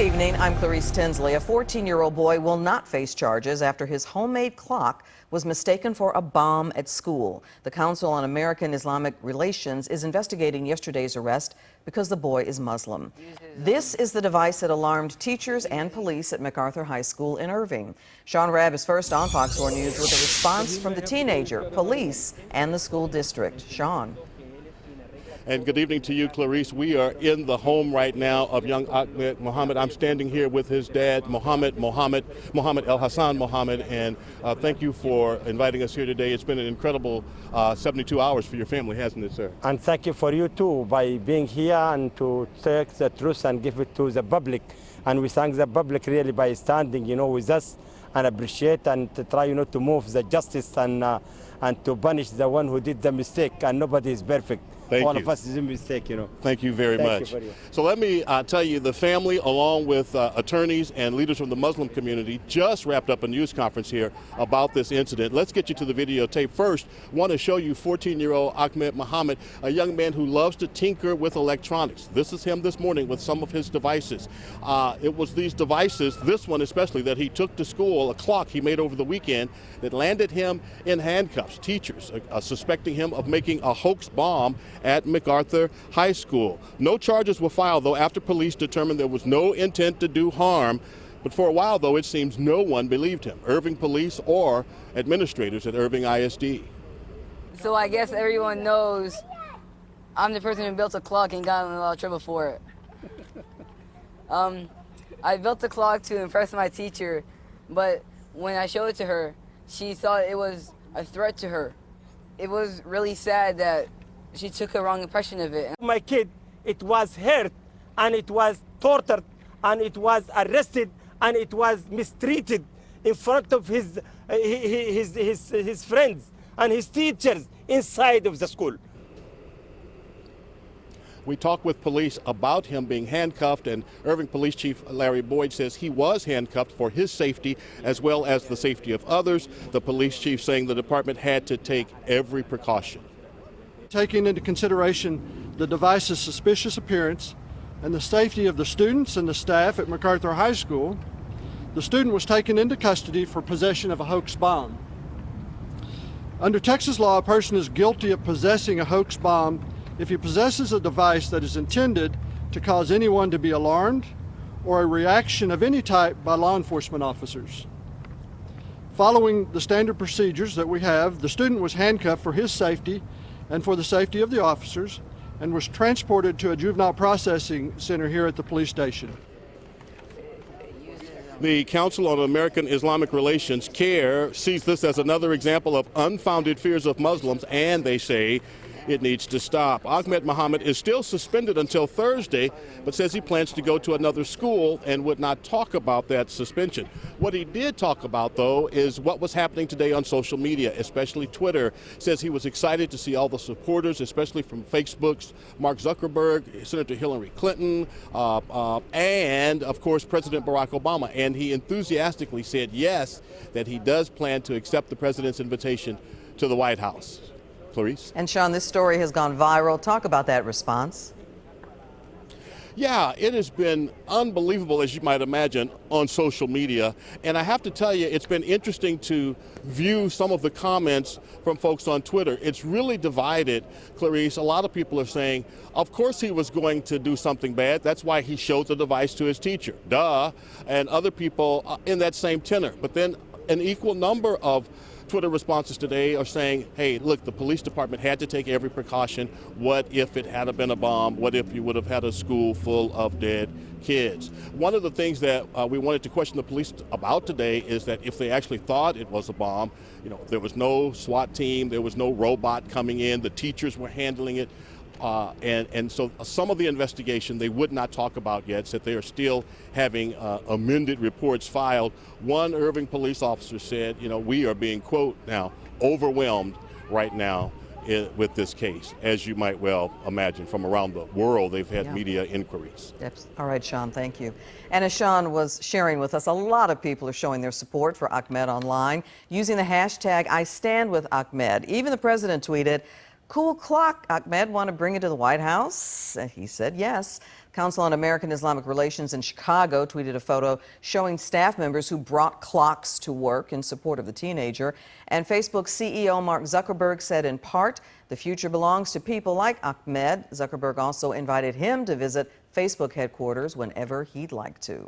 evening, I'm Clarice Tinsley. A 14-year-old boy will not face charges after his homemade clock was mistaken for a bomb at school. The Council on American-Islamic Relations is investigating yesterday's arrest because the boy is Muslim. This is the device that alarmed teachers and police at MacArthur High School in Irving. Sean Rabb is first on Fox 4 News with a response from the teenager, police, and the school district. Sean. And good evening to you, Clarice. We are in the home right now of young Ahmed Mohamed. I'm standing here with his dad, Mohamed El Hassan Mohamed, and thank you for inviting us here today. It's been an incredible 72 hours for your family, hasn't it, sir? And thank you for you too, by being here and to take the truth and give it to the public. And we thank the public really by standing, with us and appreciate and to try, to move the justice and to punish the one who did the mistake. And nobody is perfect. All of us is a mistake, Thank you very much. So let me tell you, the family, along with attorneys and leaders from the Muslim community, just wrapped up a news conference here about this incident. Let's get you to the videotape. First, want to show you 14-year-old Ahmed Mohamed, a young man who loves to tinker with electronics. This is him this morning with some of his devices. It was these devices, this one especially, that he took to school, a clock he made over the weekend, that landed him in handcuffs. Teachers suspecting him of making a hoax bomb at MacArthur High School. No charges were filed, though, after police determined there was no intent to do harm. But for a while, though, it seems no one believed him, Irving police or administrators at Irving ISD. So I guess everyone knows I'm the person who built a clock and got in a lot of trouble for it. I built the clock to impress my teacher, but when I showed it to her, she thought it was a threat to her. It was really sad that she took a wrong impression of it. My kid, it was hurt, and it was tortured, and it was arrested, and it was mistreated in front of his friends and his teachers inside of the school. We talked with police about him being handcuffed, and Irving Police Chief Larry Boyd says he was handcuffed for his safety as well as the safety of others. The police chief saying the department had to take every precaution. Taking into consideration the device's suspicious appearance and the safety of the students and the staff at MacArthur High School, the student was taken into custody for possession of a hoax bomb. Under Texas law, a person is guilty of possessing a hoax bomb if he possesses a device that is intended to cause anyone to be alarmed or a reaction of any type by law enforcement officers. Following the standard procedures that we have, the student was handcuffed for his safety and for the safety of the officers, and was transported to a juvenile processing center here at the police station. The Council on American-Islamic Relations, CARE, sees this as another example of unfounded fears of Muslims, and they say it needs to stop. Ahmed Mohamed is still suspended until Thursday, but says he plans to go to another school and would not talk about that suspension. What he did talk about, though, is what was happening today on social media, especially Twitter. Says he was excited to see all the supporters, especially from Facebook's Mark Zuckerberg, Senator Hillary Clinton, and, of course, President Barack Obama. And he enthusiastically said, yes, that he does plan to accept the president's invitation to the White House. Clarice? And Sean, this story has gone viral. Talk about that response. Yeah, it has been unbelievable, as you might imagine, on social media. And I have to tell you, it's been interesting to view some of the comments from folks on Twitter. It's really divided, Clarice. A lot of people are saying, of course he was going to do something bad. That's why he showed the device to his teacher. Duh. And other people in that same tenor. But then an equal number of Twitter responses today are saying, hey, look, the police department had to take every precaution. What if it had been a bomb? What if you would have had a school full of dead kids? One of the things that we wanted to question the police about today is that if they actually thought it was a bomb, there was no SWAT team, there was no robot coming in, the teachers were handling it. And so some of the investigation they would not talk about yet, said they are still having amended reports filed. One Irving police officer said, we are being, quote, now, overwhelmed right now with this case, as you might well imagine. From around the world, they've had media inquiries. Yep. All right, Sean, thank you. And as Sean was sharing with us, a lot of people are showing their support for Ahmed online, using the hashtag #IStandWithAhmed. Even the president tweeted, "Cool clock, Ahmed. Want to bring it to the White House?" He said yes. Council on American Islamic Relations in Chicago tweeted a photo showing staff members who brought clocks to work in support of the teenager. And Facebook CEO Mark Zuckerberg said in part, the future belongs to people like Ahmed. Zuckerberg also invited him to visit Facebook headquarters whenever he'd like to.